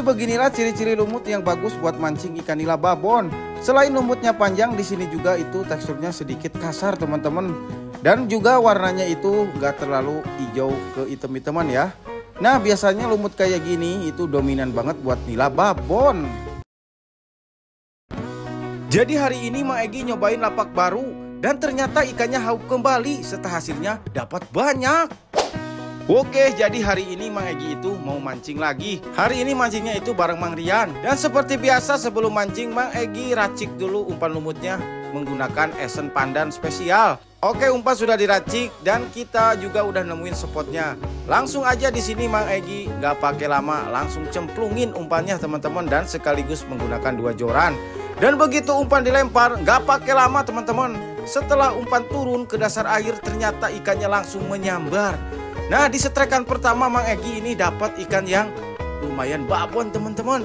Jadi beginilah ciri-ciri lumut yang bagus buat mancing ikan nila babon. Selain lumutnya panjang, di sini juga itu teksturnya sedikit kasar teman-teman. Dan juga warnanya itu gak terlalu hijau ke hitam-hitaman ya. Nah biasanya lumut kayak gini itu dominan banget buat nila babon. Jadi hari ini Mang Egy nyobain lapak baru. Dan ternyata ikannya haup kembali setelah hasilnya dapat banyak. Oke, jadi hari ini Mang Egy itu mau mancing lagi. Hari ini mancingnya itu bareng Mang Rian. Dan seperti biasa sebelum mancing Mang Egy racik dulu umpan lumutnya menggunakan esen pandan spesial. Oke, umpan sudah diracik dan kita juga udah nemuin spotnya. Langsung aja di sini Mang Egy nggak pakai lama, langsung cemplungin umpannya teman-teman dan sekaligus menggunakan 2 joran. Dan begitu umpan dilempar, nggak pakai lama teman-teman. Setelah umpan turun ke dasar air, ternyata ikannya langsung menyambar. Nah di setrekan pertama Mang Egy ini dapat ikan yang lumayan babon teman-teman.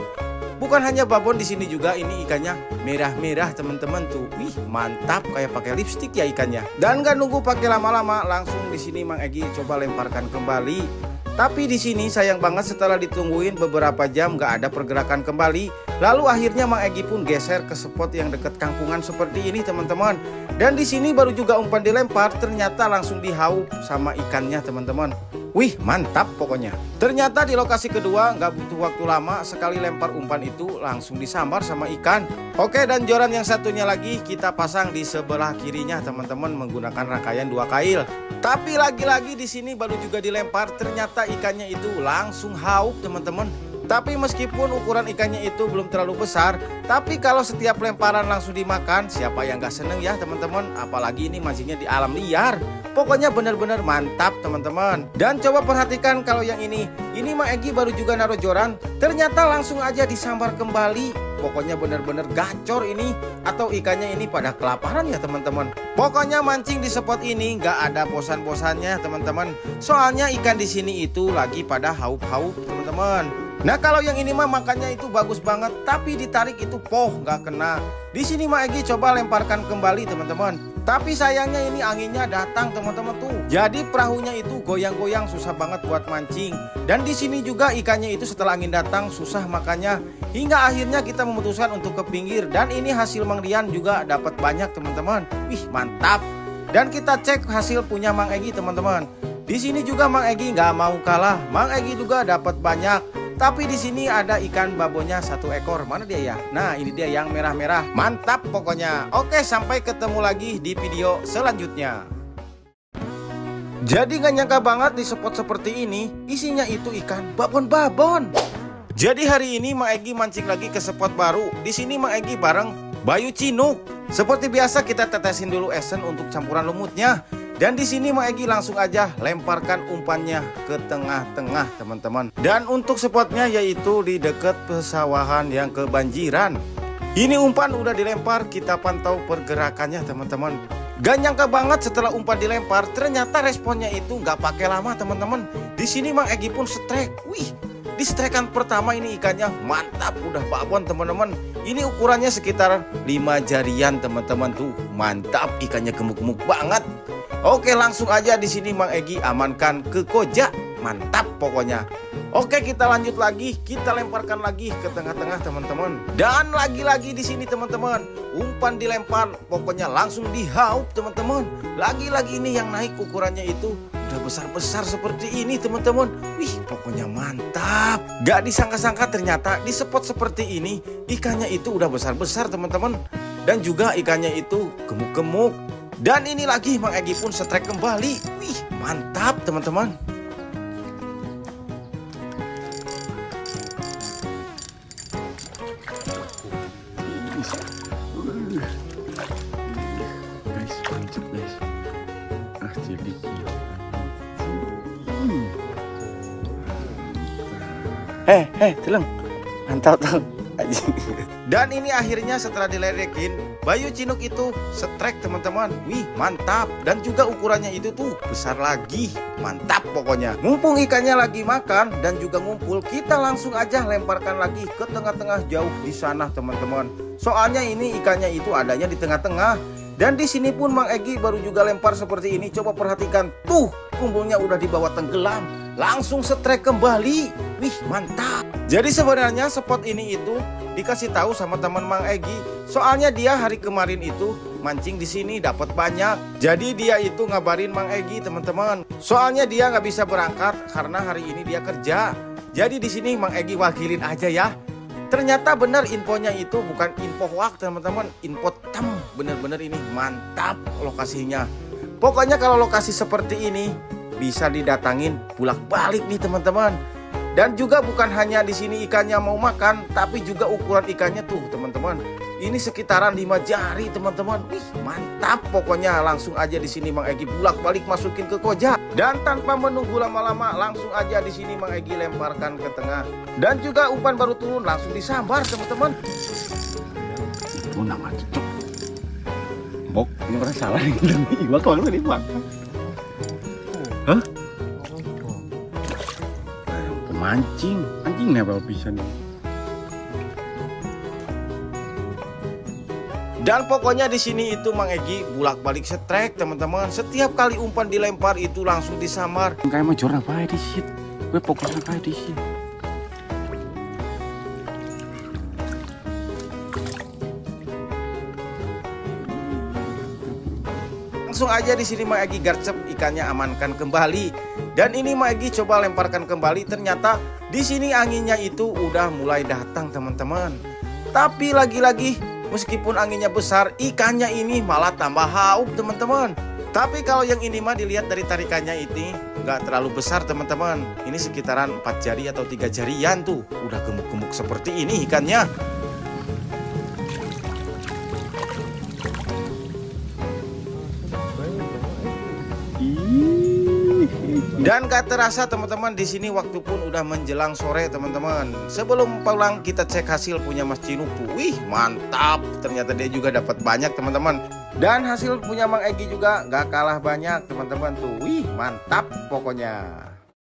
Bukan hanya babon, di sini juga ini ikannya merah-merah teman-teman tuh. Wih mantap, kayak pakai lipstick ya ikannya. Dan gak nunggu pakai lama-lama, langsung di sini Mang Egy coba lemparkan kembali. Tapi di sini sayang banget setelah ditungguin beberapa jam gak ada pergerakan kembali. Lalu akhirnya Mang Egy pun geser ke spot yang dekat kampungan seperti ini teman-teman. Dan di sini baru juga umpan dilempar, ternyata langsung dihaup sama ikannya teman-teman. Wih mantap pokoknya. Ternyata di lokasi kedua nggak butuh waktu lama, sekali lempar umpan itu langsung disambar sama ikan. Oke, dan joran yang satunya lagi kita pasang di sebelah kirinya teman-teman menggunakan rangkaian 2 kail. Tapi lagi-lagi di sini baru juga dilempar, ternyata ikannya itu langsung haup teman-teman. Tapi meskipun ukuran ikannya itu belum terlalu besar, tapi kalau setiap lemparan langsung dimakan, siapa yang gak seneng ya teman-teman. Apalagi ini mancingnya di alam liar. Pokoknya bener-bener mantap teman-teman. Dan coba perhatikan kalau yang ini Mang Egy baru juga naruh joran, ternyata langsung aja disambar kembali. Pokoknya bener-bener gacor ini, atau ikannya ini pada kelaparan ya teman-teman. Pokoknya mancing di spot ini gak ada bosan-bosannya teman-teman. Soalnya ikan di sini itu lagi pada haup-haup teman-teman. Nah kalau yang ini mah makannya itu bagus banget, tapi ditarik itu nggak kena. Di sini Mang Egy coba lemparkan kembali teman-teman. Tapi sayangnya ini anginnya datang teman-teman tuh. Jadi perahunya itu goyang-goyang, susah banget buat mancing. Dan di sini juga ikannya itu setelah angin datang susah makannya. Hingga akhirnya kita memutuskan untuk ke pinggir. Dan ini hasil Mang Rian juga dapat banyak teman-teman. Wih mantap. Dan kita cek hasil punya Mang Egy teman-teman. Di sini juga Mang Egy nggak mau kalah. Mang Egy juga dapat banyak. Tapi di sini ada ikan babonnya 1 ekor. Mana dia ya? Nah ini dia yang merah-merah. Mantap pokoknya. Oke, sampai ketemu lagi di video selanjutnya. Jadi gak nyangka banget di spot seperti ini isinya itu ikan babon-babon. Jadi hari ini Mang Egy mancing lagi ke spot baru. Di sini Mang Egy bareng Bayu Cinuk. Seperti biasa kita tetesin dulu esen untuk campuran lumutnya. Dan di sini Mang Egy langsung aja lemparkan umpannya ke tengah-tengah teman-teman. Dan untuk spotnya yaitu di dekat pesawahan yang kebanjiran. Ini umpan udah dilempar, kita pantau pergerakannya teman-teman. Gak nyangka banget setelah umpan dilempar, ternyata responnya itu gak pakai lama teman-teman. Di sini Mang Egy pun strike. Wih, di strekan pertama ini ikannya mantap, udah babon teman-teman. Ini ukurannya sekitar 5 jarian teman-teman tuh. Mantap, ikannya gemuk-gemuk banget. Oke, langsung aja di sini Mang Egy amankan ke koja. Mantap pokoknya. Oke, kita lanjut lagi. Kita lemparkan lagi ke tengah-tengah teman-teman. Dan lagi-lagi di sini teman-teman, umpan dilempar, pokoknya langsung dihaup teman-teman. Lagi-lagi ini yang naik ukurannya itu udah besar-besar seperti ini teman-teman. Wih, pokoknya mantap. Gak disangka-sangka ternyata di spot seperti ini ikannya itu udah besar-besar teman-teman. Dan juga ikannya itu gemuk-gemuk. Dan ini lagi Mang Egy pun strike kembali. Wih mantap teman-teman. Guys mantap guys. Jadi Teleng. Mantap tuh. Dan ini akhirnya setelah diledekin, Bayu Cinuk itu strike teman-teman. Wih mantap. Dan juga ukurannya itu tuh besar lagi. Mantap pokoknya. Mumpung ikannya lagi makan dan juga ngumpul, kita langsung aja lemparkan lagi ke tengah-tengah jauh di sana teman-teman. Soalnya ini ikannya itu adanya di tengah-tengah. Dan di sini pun Mang Egy baru juga lempar seperti ini. Coba perhatikan tuh, kumpulnya udah dibawa tenggelam, langsung setrek kembali. Wih, mantap. Jadi sebenarnya spot ini itu dikasih tahu sama teman Mang Egi. Soalnya dia hari kemarin itu mancing di sini dapat banyak. Jadi dia itu ngabarin Mang Egi, teman-teman. Soalnya dia nggak bisa berangkat karena hari ini dia kerja. Jadi di sini Mang Egi wakilin aja ya. Ternyata benar infonya itu bukan info hoax, teman-teman. Info tem, bener-bener ini mantap lokasinya. Pokoknya kalau lokasi seperti ini bisa didatangin bolak-balik nih, teman-teman. Dan juga bukan hanya di sini ikannya mau makan, tapi juga ukuran ikannya tuh, teman-teman. Ini sekitaran 5 jari, teman-teman. Wih, mantap. Pokoknya langsung aja di sini Mang Egi bolak-balik masukin ke koja. Dan tanpa menunggu lama-lama, langsung aja di sini Mang Egi lemparkan ke tengah. Dan juga umpan baru turun langsung disambar, teman-teman. Itu nama cocok. Bok, ini orang salah nih. Iwak kalau ini Bang. Hah? Mancing, anjing nih apa bisa nih. Dan pokoknya di sini itu Mang Egi bolak-balik setrek, teman-teman. Setiap kali umpan dilempar itu langsung disambar. Kayak mau jorang apa di sini? Gue fokusnya kayak di sini. Langsung aja di sini Mang Egi garcep, ikannya amankan kembali. Dan ini Mang Egi coba lemparkan kembali, ternyata di sini anginnya itu udah mulai datang, teman-teman. Tapi lagi-lagi meskipun anginnya besar, ikannya ini malah tambah haup, teman-teman. Tapi kalau yang ini mah dilihat dari tarikannya ini nggak terlalu besar, teman-teman. Ini sekitaran 4 jari atau 3 jarian tuh, udah gemuk-gemuk seperti ini ikannya. Dan gak terasa, teman-teman, di sini waktu pun udah menjelang sore, teman-teman. Sebelum pulang kita cek hasil punya Mas Cinupu. Wih, mantap. Ternyata dia juga dapat banyak, teman-teman. Dan hasil punya Mang Egi juga gak kalah banyak, teman-teman tuh. Wih, mantap pokoknya.